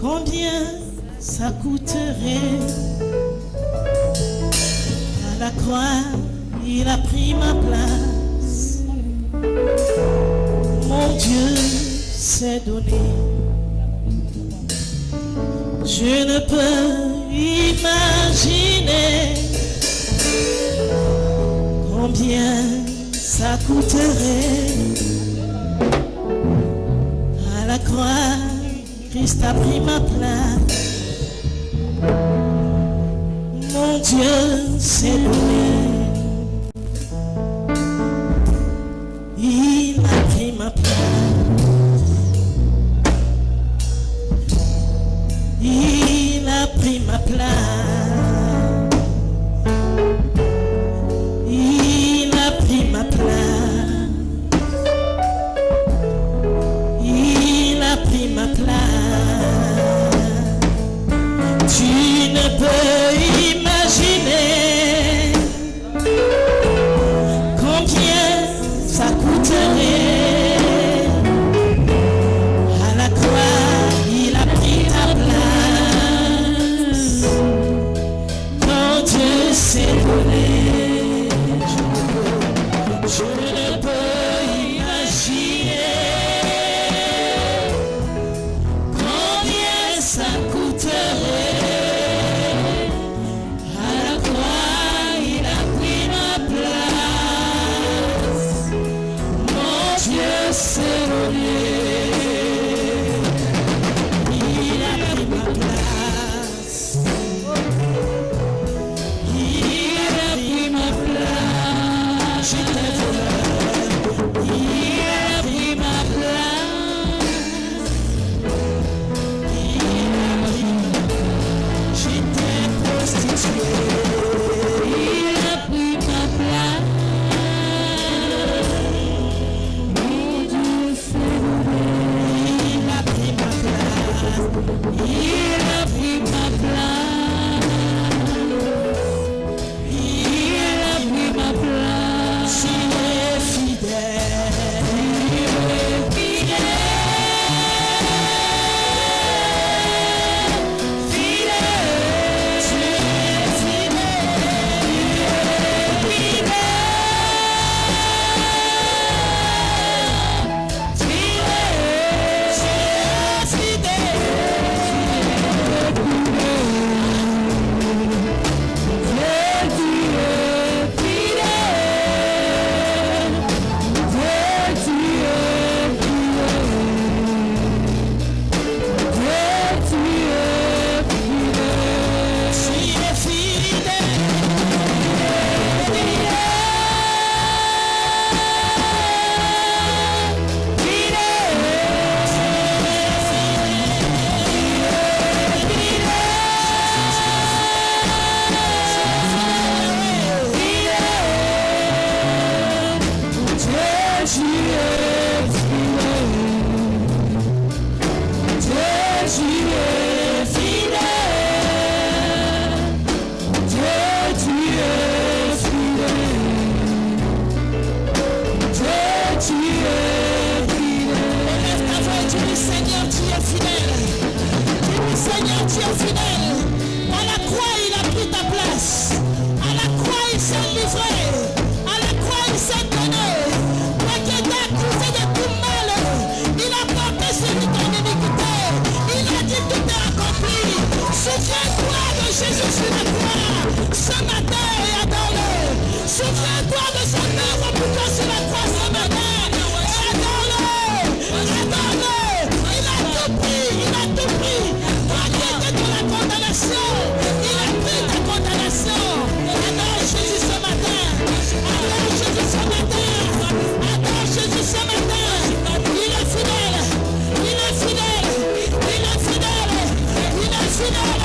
Combien ça coûterait? À la croix, il a pris ma place. Mon Dieu s'est donné. Je ne peux imaginer combien ça coûterait. À la croix, Christ a pris ma place. Mon Dieu s'est donné. Il a pris ma place. Il a pris ma place. Il a pris ma place. Il a pris ma place. Tu ne peux imaginer combien ça coûterait. À la croix, il a pris ta place. Mon Dieu s'est donné. Je ne peux imaginer combien ça coûterait. À la croix, il a pris ma place. Mon Dieu s'est donné. Il a pris ma place. Il a pris ma place. J'étais voleur. Il a pris ma place. Il a pris ma place. J'étais prostituée. Il a pris ma place. Mon Dieu s'est donné. Il a pris ma place. Il a pris ma place. Il a pris ma place. Il est fidèle. Il est fidèle. Fidèle. Tu es fidèle. Fidèle. Seigneur, tu es fidèle. À la croix, il a pris ta place. À la croix, il s'est livré. À la croix, il s'est donné. Toi qui étais accusé de tout mal, il a porté sur lui ton iniquité. Il a dit tout est accompli. Souviens-toi de Jésus sur la croix. Ce matin et adore-le. Souviens-toi de son œuvre pour toi sur la croix ce matin. Adore-le. Adore-le. Il a tout pris. Il a tout pris. Toi qui étais dans la condamnation, il a pris ta condamnation. Adore Jésus ce matin. Adore Jésus ce matin. Adore Jésus ce matin. Il est fidèle. Il est fidèle. Il est fidèle. Il est fidèle.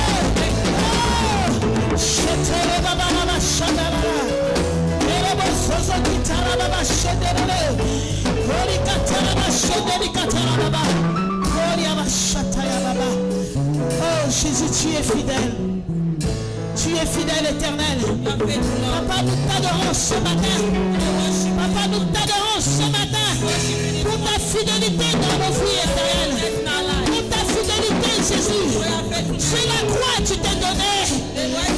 Oh, Jésus, tu es fidèle. Tu es fidèle, éternel. Papa, nous t'adorons ce matin. Papa, nous t'adorons ce matin. Pour ta fidélité dans nos vies, éternel. Pour ta fidélité, Jésus. Sur la croix, tu t'es donné.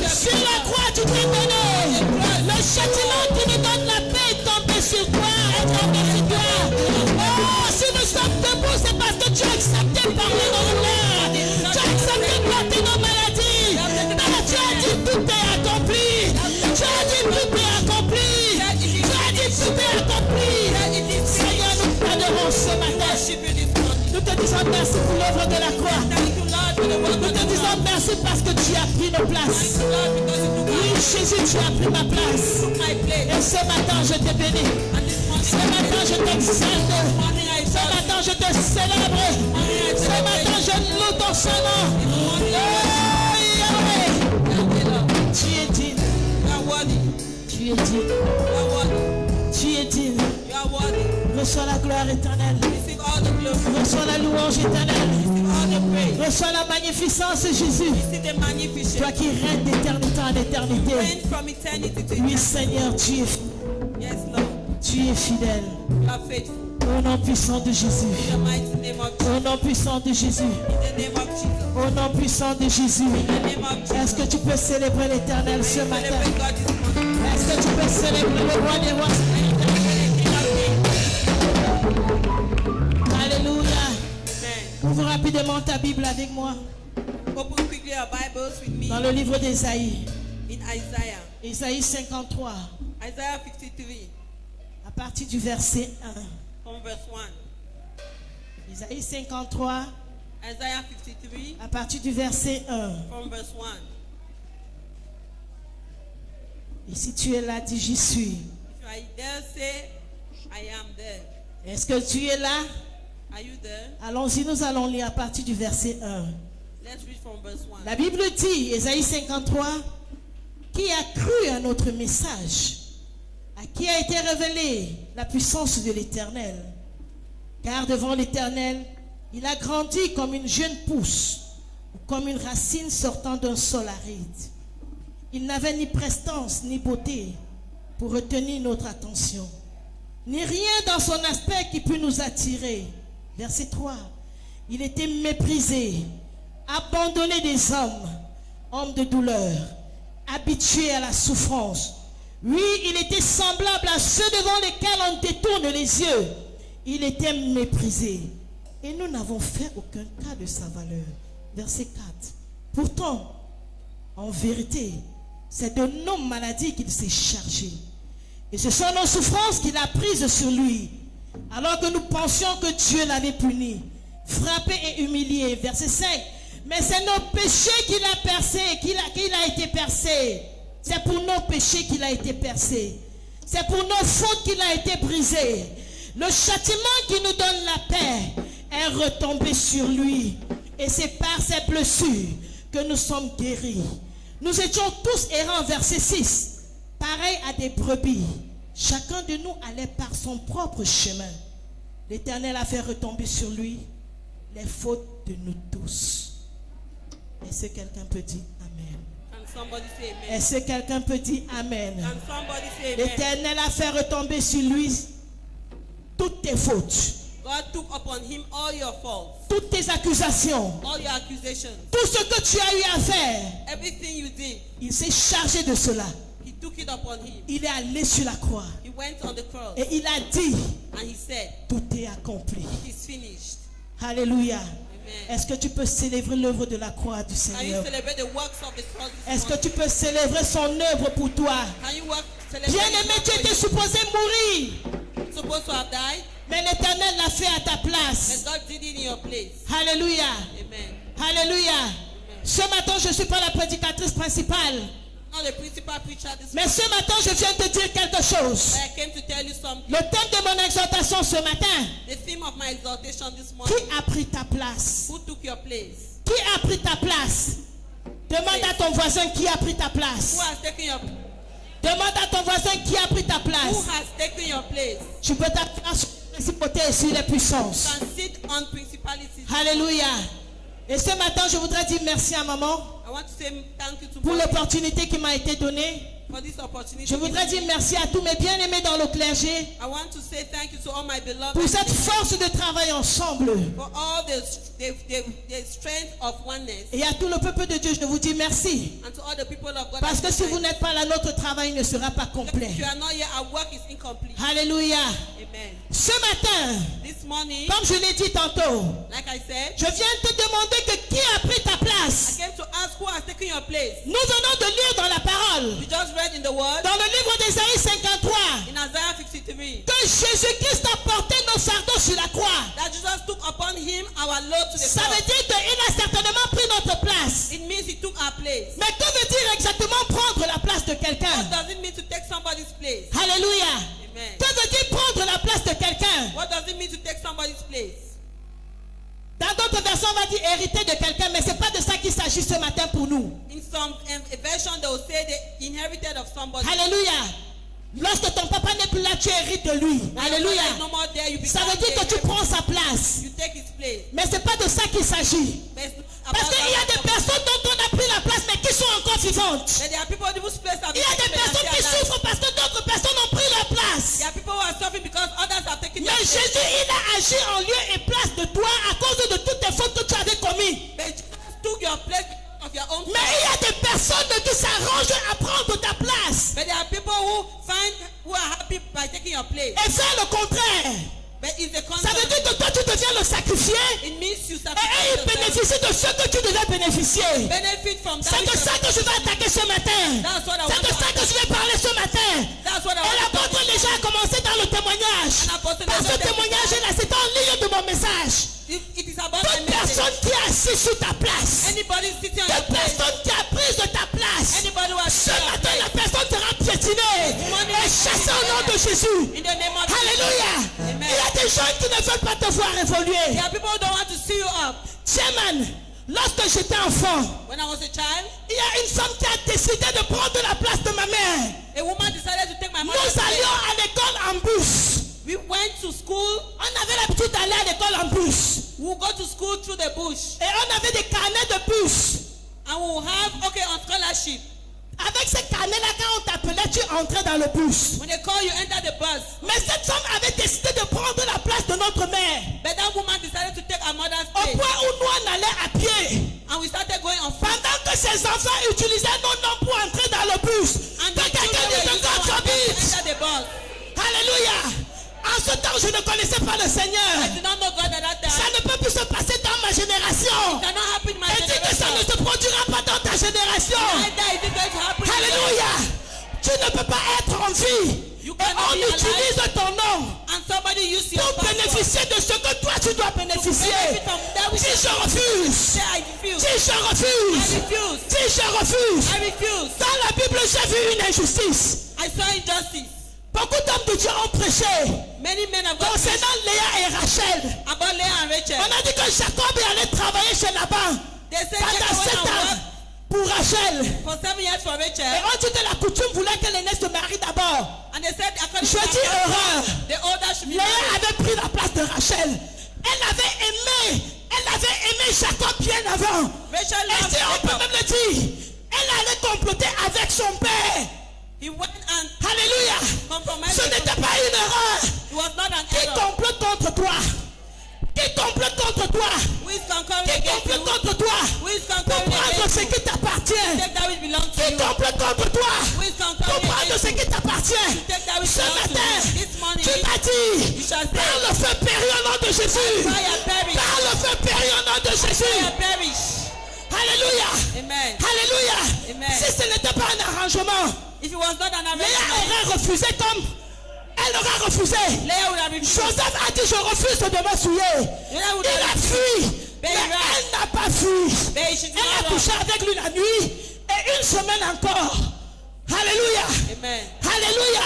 Sur la croix, tu t'es donné. Le châtiment qui nous donne la paix est tombé sur toi. Est tombé sur toi. Oh, si nous sommes debout, c'est parce que tu as accepté de parler dans le douleurs. Tu as accepté de porter nos maladies. Mais tu as dit tout est accompli. Tu as dit tout est accompli. Tu as dit tout est accompli. Seigneur, nous t'adorons ce matin. Nous te disons merci pour l'œuvre de la croix. Nous te disons merci parce que tu as pris nos places. Oui, Jésus, tu as pris ma place. Et ce matin, je te bénis. Ce matin, je t'exalte. Ce matin, je te célèbre. Ce matin, je loue ton son nom. Oh, Yahweh. Tu es digne. Tu es digne. Tu es digne. Reçois la gloire éternelle. Reçois la louange éternelle. Reçois la magnificence, Jésus. Toi qui règnes d'éternité en éternité. Oui, Seigneur, tu es fidèle. Au nom puissant de Jésus. Au nom puissant de Jésus. Au nom puissant de Jésus. Est-ce que tu peux célébrer l'éternel ce matin? Est-ce que tu peux célébrer le roi des rois? Alléluia. Ouvre rapidement ta Bible avec moi. Open quickly your Bibles with me. Dans le livre d'Ésaïe. In Isaiah. Ésaïe 53. Isaiah 53. À partir du verset 1. From verse 1. Ésaïe 53. Isaiah 53. À partir du verset 1. From verse 1. Et si tu es là, dis j'y suis. If you are there, say, I am there. Est-ce que tu es là? Are you there? Allons-y, nous allons lire à partir du verset 1. Let's read from verse 1. La Bible dit, Ésaïe 53, qui a cru à notre message, à qui a été révélée la puissance de l'Éternel. Car devant l'Éternel, il a grandi comme une jeune pousse, ou comme une racine sortant d'un sol aride. Il n'avait ni prestance ni beauté pour retenir notre attention, ni rien dans son aspect qui pût nous attirer. Verset 3. Il était méprisé, abandonné des hommes, homme de douleur, habitué à la souffrance. Oui, il était semblable à ceux devant lesquels on détourne les yeux. Il était méprisé. Et nous n'avons fait aucun cas de sa valeur. Verset 4. Pourtant, en vérité, c'est de nos maladies qu'il s'est chargé. Et ce sont nos souffrances qu'il a prises sur lui. Alors que nous pensions que Dieu l'avait puni, frappé et humilié. Verset 5. Mais c'est nos péchés qu'il a percés, qu'il a été percé. C'est pour nos péchés qu'il a été percé. C'est pour nos fautes qu'il a été brisé. Le châtiment qui nous donne la paix est retombé sur lui. Et c'est par ses blessures que nous sommes guéris. Nous étions tous errants, verset 6. Pareil à des brebis. Chacun de nous allait par son propre chemin. L'Éternel a fait retomber sur lui les fautes de nous tous. Est-ce que quelqu'un peut dire Amen? Est-ce que quelqu'un peut dire Amen? L'Éternel a fait retomber sur lui toutes tes fautes. God took upon him all your faults, toutes tes accusations, all your accusations, tout ce que tu as eu à faire. Everything you did. Il s'est chargé de cela. He took it upon him. Il est allé sur la croix. He went on the cross. Et il a dit, and he said, tout est accompli. It is finished. Alléluia. Amen. Est-ce que tu peux célébrer l'œuvre de la croix du Seigneur? Est-ce que tu peux célébrer son œuvre pour toi? Bien-aimé, tu étais supposé mourir. Supposed to have died. Mais l'Éternel l'a fait à ta place. God did it in your place. Alléluia. Amen. Alléluia. Amen. Ce matin, je ne suis pas la prédicatrice principale. Not the principal preacher this Mais ce matin, je viens te dire quelque chose. I came to tell you something. Le thème de mon exhortation ce matin. The theme of my exhortation this morning. Qui a pris ta place? Who took your place? Qui a pris ta place? Demande à ton voisin qui a pris ta place. Who has taken your place? Demande à ton voisin qui a pris ta place. Who has taken your place? Tu peux t'appuyer sur les principautés et sur les puissances. You can sit on principalities. Alléluia. Et ce matin, je voudrais dire merci à maman I want to say thank you to pour l'opportunité qui m'a été donnée for this opportunity. Je voudrais dire merci à tous mes bien-aimés dans le clergé I want to say thank you to all my beloved pour cette force de travail ensemble. for all the strength of oneness. Et à tout le peuple de Dieu, je vous dis merci. And to all the people of God. Parce que si vous n'êtes pas là, notre travail ne sera pas complet. If you are not here, our work is incomplete. Alléluia. Amen. Ce matin, This morning, comme je l'ai dit tantôt, like I said, je viens te demander que qui a pris ta I place. came to ask who has taken your place. Nous venons de lire dans la parole, We just read in the word, dans le livre d'Ésaïe 53, in Isaiah 53, que Jésus-Christ a porté nos fardeaux sur la croix. that Jesus took upon him our load to the Ça cross. veut dire qu'il a certainement pris notre place. It means he took our place. Mais que veut dire exactement prendre la place de What quelqu'un? does it mean to take somebody's place? Alléluia. Amen. Que veut dire prendre la place de quelqu'un? What does it mean to take somebody's place? Dans d'autres versions, on va dire hériter de quelqu'un, mais ce n'est pas de ça qu'il s'agit ce matin pour nous. In some version, they will say they inherited of somebody. Alléluia. Lorsque ton papa n'est plus là, tu hérites de lui. Alléluia. When no more there, you Ça become veut dire que tu prends sa place. You take his place. Mais ce n'est pas de ça qu'il s'agit. But it's Parce about qu'il y a des personnes dont on a pris la place, mais qui sont encore vivantes. But there are people whose place have Il been y a des taken and personnes they qui are alive. souffrent parce que d'autres personnes ont pris leur place. There are people who are suffering because others have taken their Mais place. Jésus, il a agi en lieu et place de toi à cause de toutes les fautes que tu avais commises. But Jesus took your place of your own. Mais il y a des personnes qui s'arrangent à prendre ta place But there are people who are happy by taking your place. et faire le contraire. But it's the Ça veut dire contrary. que toi, tu deviens le sacrifié It means et you eux, sacrifice ils yourself. bénéficient de ce que tu devais bénéficier. Benefit from that. C'est de ça que je vais attaquer ce matin. That's what I C'est de want ça to que je vais parler ce matin. That's what I Et want to l'apôtre talk déjà a commencé dans le témoignage. And apostle Par ce Déjà- témoignage-là, c'est en ligne de mon message. It is about Toute personne qui est assise sur ta place, anybody sitting on your toute place. personne qui a pris de ta place, Anybody who has ce taken your matin, place. la personne sera piétinée et chassée au nom de Jésus. In the name of Alléluia. Amen. Il y a des gens qui ne veulent pas te voir évoluer. There are people who don't want to see you up. Chairman, lorsque j'étais enfant, When I was a child, il y a une femme qui a décidé de prendre la place de ma mère. a woman decided to take my mother's Nous place. allions à l'école en bus. We went to school. On avait l'habitude d'aller à l'école en bus. We would go to school through the bush. Et on avait des carnets de bus. And we will have, on scholarship. Avec ces carnets-là, quand on t'appelait, tu entrais dans le bus. When they call you, enter the bus. Mais cette femme avait décidé de prendre la place de notre mère. But that woman decided to take our mother's Au place. point où nous, on allait à pied. And we started going on foot. Pendant que ses enfants utilisaient nos noms pour entrer dans le bus. And Que the quelqu'un children were dise using God our names to forbid. enter the bus. Alléluia. En ce temps, je ne connaissais pas le Seigneur. I did not know God at that Ça time. ne peut plus se passer dans ma génération. It cannot happen in my Et dis que ça ne generation. se produira pas dans ta génération. Neither is it going to happen in Alléluia. Tu ne peux pas être en vie. You Et cannot on be alive. utilise ton nom And somebody use your pour passport. bénéficier de ce que toi tu dois bénéficier. Benefit from that which Si je refuse. say I refuse. Si je I refuse. refuse. Si je refuse. I refuse. Dans la Bible, j'ai vu une injustice. I saw injustice. Beaucoup d'hommes de Dieu ont prêché Many men have got concernant Léa et Rachel. about Leah and Rachel. On a dit que Jacob est allé travailler chez Laban They said pendant Jacob 7 went and ans worked pour Rachel. for 7 years for Et Rachel. on dit que la coutume voulait que l'aîné se marie d'abord. And they said according Je to dis that erreur. custom, the older should be Léa married. avait pris la place de Rachel. Elle avait aimé Jacob bien avant. Rachel Et loved si on peut Jacob. même le dire, elle allait comploter avec son père. He went and Alléluia. compromised. Ce with n'était him. pas une erreur. It was not an Qui error. complote contre toi? Qui complote contre toi? Who is conquering Qui against you? complote contre toi? Who is Pour conquering prendre against ce you? qui t'appartient. Take that which belongs to Qui you. complote contre toi? Who is Pour conquering prendre against ce you? qui t'appartient. Take that which Ce belongs to matin, you. This morning, tu m'as dit, you shall par say, le feu péri au nom de Jésus. fire perish. Par le feu péri au nom de Jésus. Fire perish. Alléluia. Amen. Alléluia. Amen. Si ce n'était pas un arrangement, If it was not an Léa arrangement, aurait refusé comme elle aurait refusé. Leah would have refused. Joseph a dit, je refuse de me souiller. Leah would Il a have refused. fui, mais Mais il a- elle n'a pas fui. But she did Elle a not couché avec lui la nuit et une semaine encore. Alléluia. Amen. Alléluia.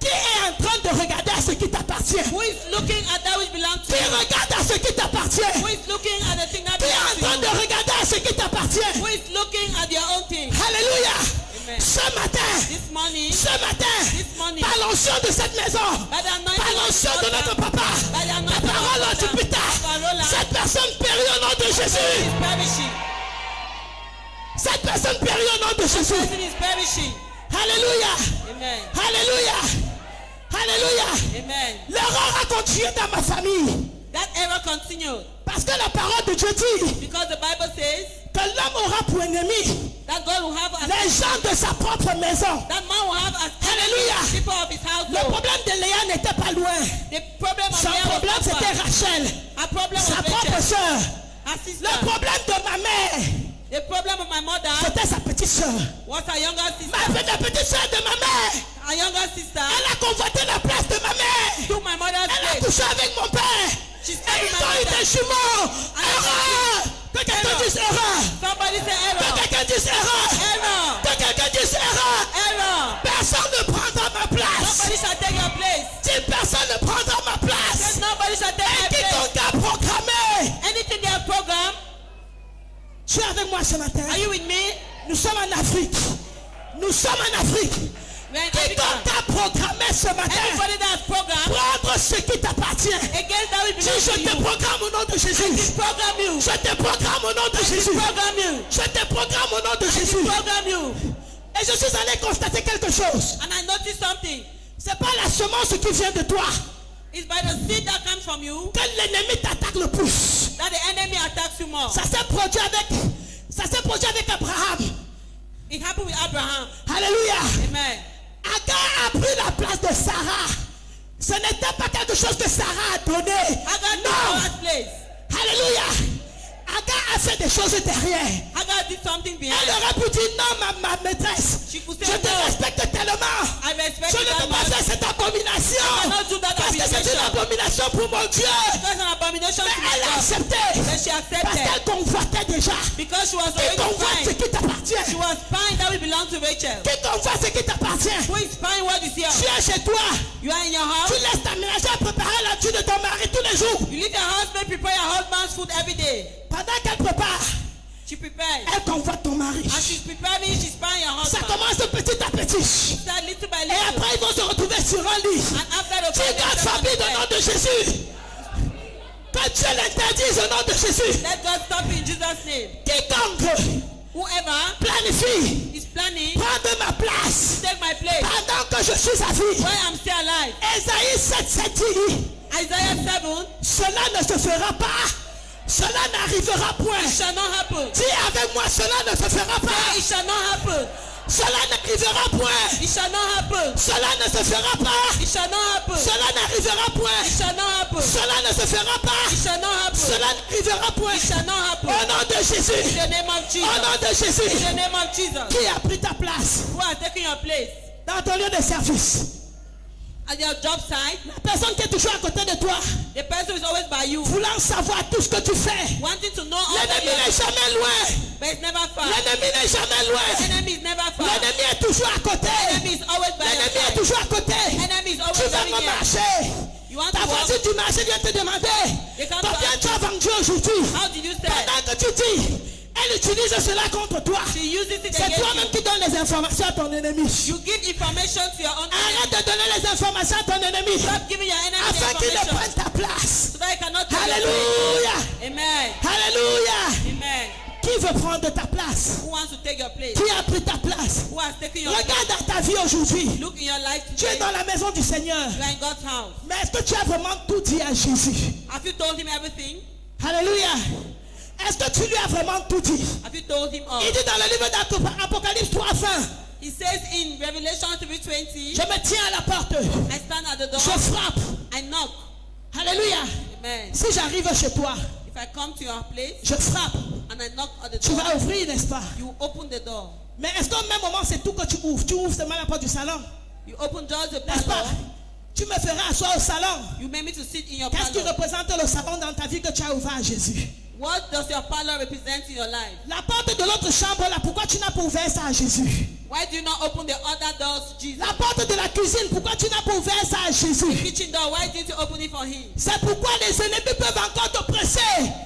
Qui est en train de regarder à ce qui t'appartient? Who is looking at that which belongs to Qui you? regarde à ce qui t'appartient? Who is looking at the thing that Qui est en train belongs de to you? regarder à ce qui t'appartient? Who is looking at their own thing? Alléluia. Amen. Ce matin, This morning, ce matin, This morning, par l'onction de cette maison, by the anointing par of l'onction de the notre altar, papa, by the la anointing parole of the du Pita, altar, cette personne périt au nom de person Jésus. is perishing. Cette personne périt au nom de Jésus. Person is perishing. Alléluia. Amen. Alléluia. Alléluia. Amen. L'erreur a continué dans ma famille. That error continued Parce que la parole de Dieu dit because the Bible says que l'homme aura pour ennemi that God will have as les gens de sa propre maison. that man will have as Alléluia. people of his Le household. problème de Léa n'était pas loin. The problem of Son Leah problème was not c'était far. Rachel, Her problem sa was propre Rachel, soeur. her sister. Le problème de ma mère, The problem of my mother c'était sa petite soeur. was her younger sister. La petite soeur de ma mère, Her younger sister elle a convoité la place de ma mère. took my mother's Elle a place. couché avec mon père. She's Et having ils my ont eu mother. des jumeaux. Erreur. Que quelqu'un dise erreur. Somebody say Que error. quelqu'un dise erreur. Error. Que quelqu'un dise erreur. Error. Personne ne prendra ma place. Nobody shall take your place. Si personne ne prendra ma place. Says nobody shall take my place. Quiconque a proclamé. Anything they have programmed. Tu es avec moi ce matin. Are you with me? Nous sommes en Afrique. Nous sommes en Afrique. We're in Quiconque Africa. a proclamé ce matin. Anybody that has programmed Prendre ce qui t'appartient. against that will Si belong je to te you. proclame au nom de Jésus. Program you. Je te proclame au nom de Jésus. Program you. Je te proclame au nom de Jésus. Program you. Et je suis allé constater quelque chose. And I noticed something. C'est pas la semence qui vient de toi It's by the seed that comes from you que l'ennemi t'attaque le plus. that the enemy attacks you more. Ça s'est produit avec Abraham. It happened with Abraham. Alléluia. Amen. Agar a pris la place de Sarah. Ce n'était pas quelque chose que Sarah a donné. Hagar took Non. Sarah's place. Alléluia. Agar a fait des choses derrière. Hagar did something Elle behind. aurait pu dire non, ma maîtresse. She could Je say te no. respecte tellement. I respect Je you ne that peux pas much. faire cette abomination. I cannot do that Parce que c'est une abomination. abomination pour mon Dieu. That's an abomination Mais to my elle a God. accepté. Then she Parce accepted. qu'elle convoitait déjà. Because she was Qui already convoite ce spying. qui t'appartient. She was spying that will belong to Rachel. Qui convoite ce qui t'appartient. Who is spying what is Tu yours? es chez toi. You are in your Tu house. laisses ta ménagère préparer la tue de ton mari tous les jours. You leave your husband prepare your husband's food every day. Pendant qu'elle prépare, She prepares. elle convoite ton mari. As she's preparing, she's spying your Ça husband. commence de petit à petit. Start little by Et little. après, ils vont se retrouver sur un lit. And after the Tu gardes famille au nom de Jésus. Que Dieu l'interdise au nom de Jésus. let God stop in Jesus' name. Quiconque Whoever planifie is planning prendre ma place to take my place pendant que je suis à vie. while I'm still alive. Ésaïe 7 dit, Isaiah 7, cela ne se fera pas. Cela n'arrivera point. it shall not happen. Dis avec moi, cela ne se fera pas. It shall not happen. Cela n'arrivera point. It shall not happen. Cela ne se fera pas. It shall not happen. Cela n'arrivera It point. shall not happen. Cela ne se fera It pas. shall not happen. Cela n'arrivera point. It shall not happen. Au nom de In Jésus. the name of Au Jesus. nom de In Jésus. the name of Jesus. Qui a pris ta place Who has taken your place dans ton lieu de service? at your job site? La personne qui est toujours à côté de toi, The person is always by you, voulant savoir tout ce que tu fais. wanting to know all that L'ennemi you n'est have, jamais loin. but it's never far. L'ennemi n'est jamais The loin. enemy is never far. L'ennemi est toujours à côté. The enemy is always by your L'ennemi est side. toujours à côté. The enemy is Tu always vas very me near. marcher. You want Ta to walk? voisine du marché vient te demander They come to combien ask tu as you, vendu aujourd'hui. how did you sell? Pendant que tu dis, elle utilise cela contre toi. She uses it C'est against toi-même you. qui donnes les informations à ton ennemi. You give information to your own enemy. Arrête de donner les informations à ton ennemi Stop giving your enemy the afin qu'il ne information prenne ta place. so that he cannot take your Alléluia. place. Amen. Alléluia. Amen. Qui veut prendre ta place? Who wants to take your place? Qui a pris ta place? Who has taken your place? Regarde dans ta vie aujourd'hui. Look in your life Tu es today. dans la maison du Seigneur. You are in God's house. Mais est-ce que tu as vraiment tout dit à Jésus? Have you told him everything? Alléluia. Est-ce que tu lui as vraiment tout dit? Have you told him all? Il dit dans le livre d'Apocalypse 3:20, He says in Revelation 3:20, je me tiens à la porte, I stand at the door, je frappe. I knock. Alléluia. Amen. Si j'arrive chez toi, If I come to your place je frappe. and I knock at the Tu door, vas ouvrir, n'est-ce pas? you open the door. Mais est-ce qu'au même moment, c'est tout que tu ouvres? Tu ouvres seulement la porte du salon, You open just the n'est-ce pas? parlor. Tu me feras asseoir au salon. You made me to sit in your Qu'est-ce qui parlor. représente le salon dans ta vie que tu as ouvert à Jésus? What does your parlor represent in your life? La porte de l'autre chambre là, pourquoi tu n'as pas ouvert ça à Jésus? Why do you not open the other doors to Jesus? La porte de la cuisine, pourquoi tu n'as pas ouvert ça à The Jésus? kitchen door, why didn't you open it for him? C'est pourquoi les ennemis peuvent encore t'oppresser.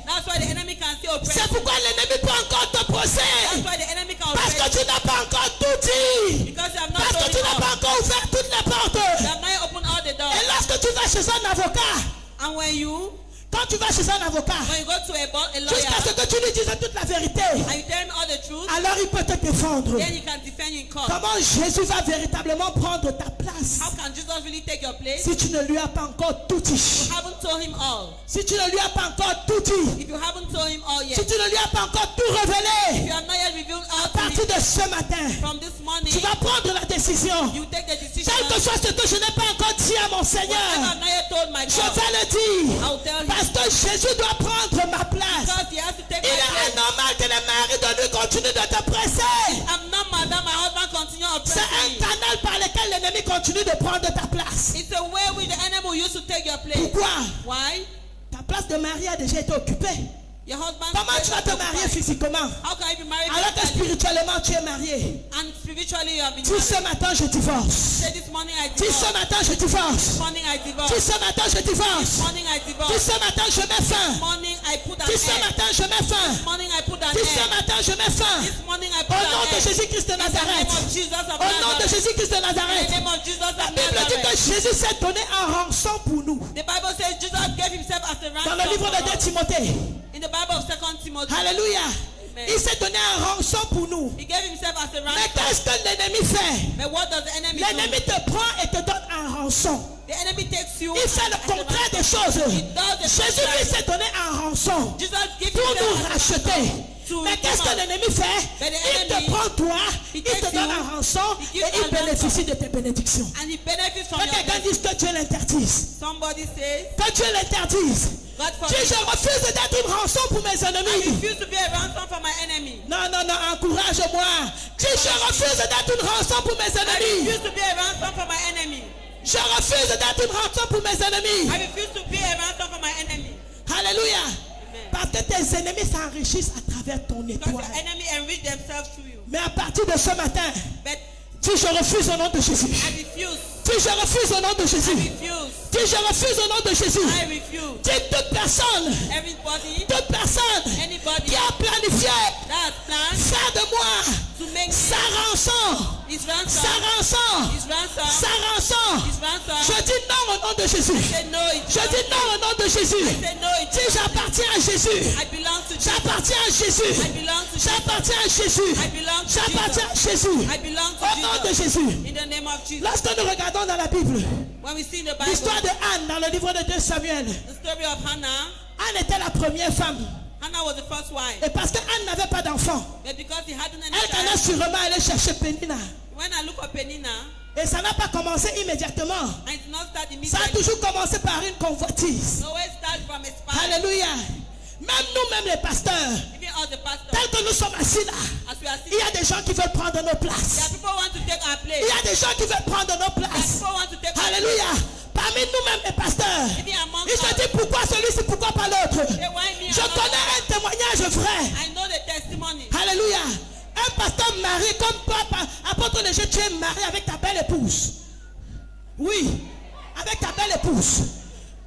That's why the enemy can still oppress C'est you. pourquoi l'ennemi peut encore That's t'oppresser. why the enemy can Parce que oppress you. tu n'as pas encore tout dit. Because you have not Parce que told tu him n'as all. pas encore ouvert toutes les portes. You have not opened all the doors. Et lorsque tu vas chez un avocat, And when you, quand Quand tu vas chez un avocat, When you go to a jusqu'à ce lawyer que tu lui dises toute la vérité, and you tell him all the truth, alors il peut te défendre. then he can defend you in court. Comment Jésus va véritablement prendre ta place How can Jesus really take your place? si tu ne lui as pas encore tout dit? You haven't told him all. Si tu ne lui as pas encore tout dit, If you haven't told him all si yet, tu ne lui as pas encore tout if révélé, you have not yet revealed all à to partir him de ce matin, from this morning, tu vas prendre la décision. you take the decision. Quel que soit ce que je n'ai pas encore dit à mon Whatever Seigneur, I've not yet told my je God, vais le dire. I'll tell him. Parce que Jésus doit prendre ma place. Because he has to take Il my est place. anormal que le mari de lui continue de te presser. I'm not mad that my husband continue C'est un oppressing me. canal par lequel l'ennemi continue de prendre ta place. It's a way which the enemy will use to take your place. Pourquoi? Why? Ta place de mari a déjà été occupée. Your husband. Comment tu vas te marier physiquement? How can you be married Alors que physically spirituellement tu es marié. and spiritually you have been Dis ce married? matin je divorce. Say this morning I Dis ce divorce. matin je divorce. This morning I Dis divorce. ce matin je divorce. This morning I Dis divorce. ce matin je mets fin. This morning I put an Dis ce end. matin je mets fin. This morning I put an Dis ce end. matin je mets fin. This morning I Au put nom an de end. Jésus-Christ de In the name Nazareth. of Jesus of Au nom de Nazareth. Jésus-Christ de In the Nazareth. name of Jesus of La Bible dit que Nazareth. Jésus s'est donné en rançon pour nous. The Bible says Jesus gave himself as a Dans le livre de 2 ransom. Timothée. In the Bible of 2 Timothy, Alléluia. Amen. Il s'est donné en rançon pour nous. he gave himself as a Mais ransom. qu'est-ce que l'ennemi fait? But what does the enemy do? L'ennemi te prend et te donne en rançon. The enemy takes you. Il fait le as a contraire des ransom. choses. He does the Jésus lui contrary. s'est donné en rançon Jesus gives pour himself nous as a racheter. ransom to Mais qu'est-ce que redeem us. l'ennemi fait? But the Il te enemy, prend toi, he il te takes donne you, en rançon he et gives il you a bénéficie de tes bénédictions. And he benefits from Que your quelqu'un blessing. dise que Dieu l'interdise. Somebody says, Que Dieu l'interdise. God Dis, forbid. je refuse d'être une rançon pour mes I ennemis. refuse to be a ransom for my enemy. Non, non, non, encourage-moi. Dis, je refuse d'être une rançon pour mes I ennemis. refuse to be a ransom for my enemy. Je refuse d'être une rançon pour mes ennemis. I refuse to be a ransom for my enemy. Alléluia. Amen. Parce que tes ennemis s'enrichissent à travers ton Because étoile. your enemy enrich themselves through you. Mais à partir de ce matin, But dis, je refuse au nom de Jésus. I refuse. Dis, je refuse au nom de I Jésus. refuse. Dis, je refuse au nom de Jésus. I refuse. Dis, toute personne Everybody, qui a planifié that's planned faire de moi to make sa rançon, his sa ransom, rançon, his ransom, sa rançon. his ransom. Je dis non au nom de Jésus. Say no, it Je dis non au nom de Jésus. Say no, it Dis, j'appartiens à Jésus. I belong to Jesus. J'appartiens à Jésus. I belong to Jesus. J'appartiens à Jésus. I belong to J'appartiens à Jesus. Jésus. I belong to Au nom de Jesus. Jésus. In the name of Jesus. Lorsque nous regardons dans la Bible, When we see in the Bible, l'histoire de Anne dans le livre de 2 Samuel, the story of Hannah, Anne était la première femme. Hannah was the first wife. Et parce que Anne n'avait pas d'enfant, But because he hadn't any elle allait child, sûrement aller chercher Pénina. when I look at Penina, Et ça n'a pas commencé immédiatement. I did not start Ça a immediately. toujours commencé par une convoitise. So it starts from a spy. Alléluia. Même nous-mêmes les pasteurs, Even all the pastors, tels que nous sommes assis là, as we are il y sitting, a des gens qui veulent prendre nos there are places. people who want to take our place. Il y a des gens qui veulent prendre nos There are places. people who want to take our place. Alléluia. Parmi nous-mêmes les pasteurs, Even among ils se us, disent pourquoi celui-ci, pourquoi pas l'autre. say, why me Je and not connais others? un témoignage vrai. I know the testimony. Alléluia. Un pasteur marié comme toi, apôtre léger, tu es marié avec ta belle épouse. Oui, avec ta belle épouse.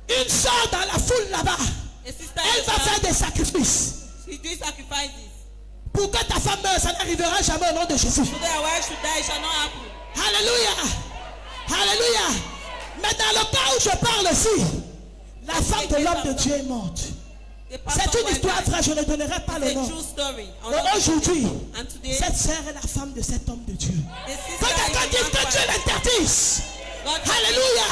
Une soeur dans la foule là-bas, A sister, elle va faire des sacrifices. she do sacrifices. Pour que ta femme meure, ça n'arrivera jamais au nom de Jésus. So that her wife should die, it shall not happen. Alléluia. Alléluia. Mais dans le cas où je parle ici, la femme de l'homme de Dieu est morte. The pastor C'est une wife histoire died. vraie, je ne donnerai pas le It's a nom. true story. Et aujourd'hui, And today, cette sœur est la femme de cet homme de Dieu. the Que sister quelqu'un is dise a que Dieu vampire. l'interdise. God forbid. Alléluia.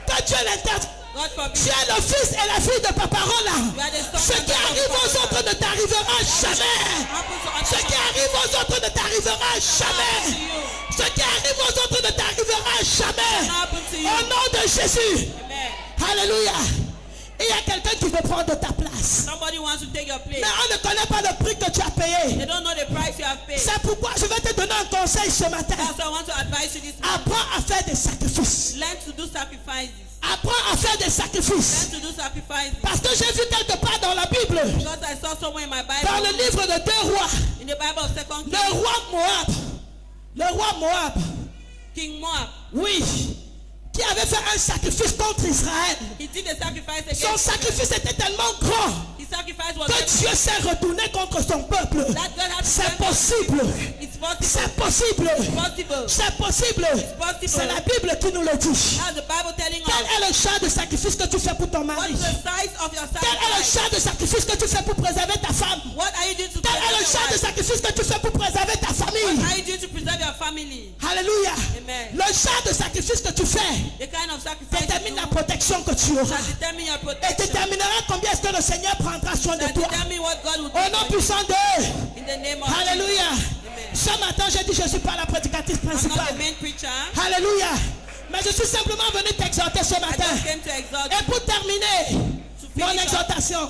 Que Dieu l'interdise. God forbid. Tu es le fils et la fille de Paparola. You are the son Ce and qui daughter of arrive aux Papa. autres ne t'arrivera jamais. Happens to Ce other qui arrive aux autres ne t'arrivera jamais. to you. Ce qui arrive aux autres ne t'arrivera jamais. Happen to you. Au nom de Jésus. Amen. Alléluia. Il y a quelqu'un qui veut prendre ta place. Somebody wants to take your place. Mais on ne connaît pas le prix que tu as payé. They don't know the price you have paid. C'est pourquoi je vais te donner un conseil ce matin. That's why I want to advise you this morning. Apprends à faire des sacrifices. Learn to do sacrifices. Apprends à faire des sacrifices. Learn to do sacrifices. Parce que j'ai vu quelque part dans la Bible, Because I saw somewhere in my dans le Bible, livre de 2 rois, in the Bible of 2 le roi Moab, King Moab, oui, qui avait fait un sacrifice contre Israël. he did a sacrifice against Son Israel. sacrifice était tellement grand His sacrifice was que Dieu s'est retourné contre son peuple. that God had to C'est turn back. possible. It's possible. C'est possible. Possible. C'est possible. possible. C'est la Bible qui nous le dit. That's the Bible telling Quel us. est le genre de sacrifice que tu fais pour ton What mari? is the size of your Quel est le sacrifice? genre de sacrifice que tu fais pour préserver ta femme? What are you doing to Quel est le preserve genre your de wife? sacrifice que tu fais pour préserver ta famille? What are you doing to preserve your family? Alléluia. Amen. Le genre de sacrifice que tu fais The kind of sacrifice détermine la you do protection que tu auras. shall determine your Et protection. déterminera combien est-ce que le Seigneur prendra soin de Shall toi. determine what God will do Au nom for you. puissant de In the name of Alléluia. Jesus. Amen. Ce matin, j'ai dit, je ne suis pas la prédicatrice I'm not principale. the main preacher. Alléluia. Mais je suis simplement venu t'exhorter ce I matin. just came to exalt Et you. pour terminer mon finish up. exhortation.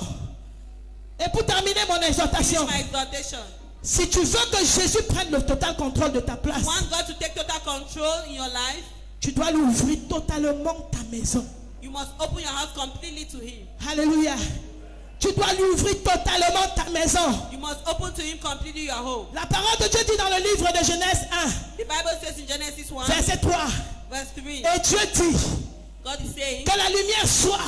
Et pour terminer mon Finish exhortation. my exhortation. Si tu veux que Jésus prenne le total contrôle de ta place, You want God to take total control in your life? tu dois lui ouvrir totalement ta maison. You must open your house completely to Him. Alléluia. Tu dois lui ouvrir totalement ta maison. You must open to Him completely your home. La parole de Dieu dit dans le livre de Genèse 1, The Bible says in Genesis 1, verset 3, verse 3, et Dieu dit God is saying, que la lumière soit,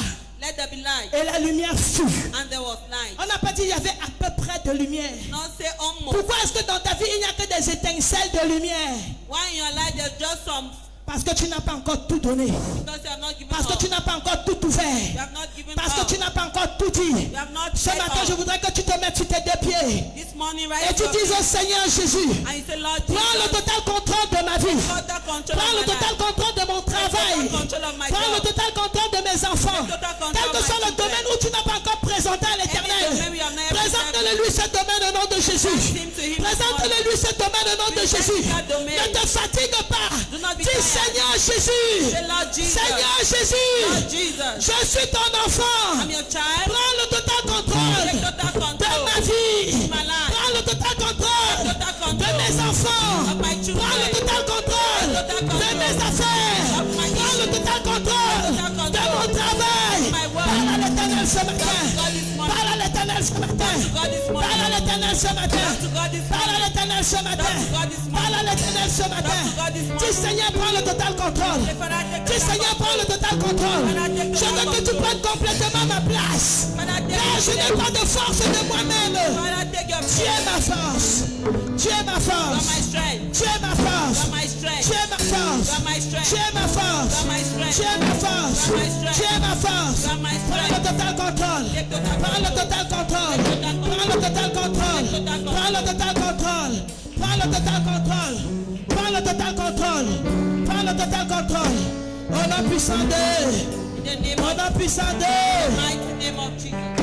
let there be light. et la lumière fut. And there was light. On n'a pas dit il y avait à peu près de lumière. Not say almost. Pourquoi est-ce que dans ta vie il n'y a que des étincelles de lumière? Why in your life there's just some, Parce que tu n'as pas encore tout donné. because you have not given Parce que up. tu n'as pas encore tout You ouvert. have not given Parce que up. tu n'as pas encore tout dit. You have not Ce said matin, up. je voudrais que tu te mettes sur tes deux pieds. This morning, Et right tu dises au Seigneur Jésus, and you say, Lord prends le Jesus, total contrôle de ma vie. total control Prends le of my total life. contrôle de mon travail. Total control of my Prends le job. total contrôle de mes enfants. Total control Quel que of my soit le children. domaine où tu n'as pas encore présenté à Any domain we l'Éternel, have never présente-le lui ce domaine au nom de Jésus. Present him to him this Présente-le morning. lui ce domaine au nom de Present Jésus. that domain. Ne te fatigue pas. Do not be Dis tired. Seigneur Jésus. Say, Lord Jesus. Seigneur Lord Jésus. Jesus, Je suis ton enfant. I'm your child. Prends le total contrôle Take total de control ma vie. of my life. Prends le total contrôle Total de control mes enfants. of my children. Prends le total contrôle Total de control mes affaires. of my Prends le issues. total contrôle Total control de mon travail. of my work. Parle à l'Éternel ce matin. God this morning. Parle à l'Éternel ce matin. God this morning. Parle à l'Éternel ce matin. To God this Parle à morning. l'Éternel ce matin. God this morning. Parle à l'Éternel ce matin. God this morning. Dis Seigneur, prends le total contrôle. Say, Father, take Dis total Seigneur, control. prends le total contrôle. Je veux que tu prennes complètement ma place. Father, take Car je n'ai pas de force de moi-même. Father, take your Tu es ma force. Tu es ma You are force. my strength. Tu es ma You force. are my strength. Tu es ma force. You are my strength. Tu es ma force. You are my strength. Tu es ma force. You are my strength. Tu es ma force. You are my Prends le strength. total contrôle. Take total Prends le total contrôle. Prends le total contrôle. Prends le total contrôle. Prends le total contrôle. Prends le total contrôle. Prends le total contrôle. Au nom puissant de. In the name Au of nom puissant de. the mighty name of Jesus.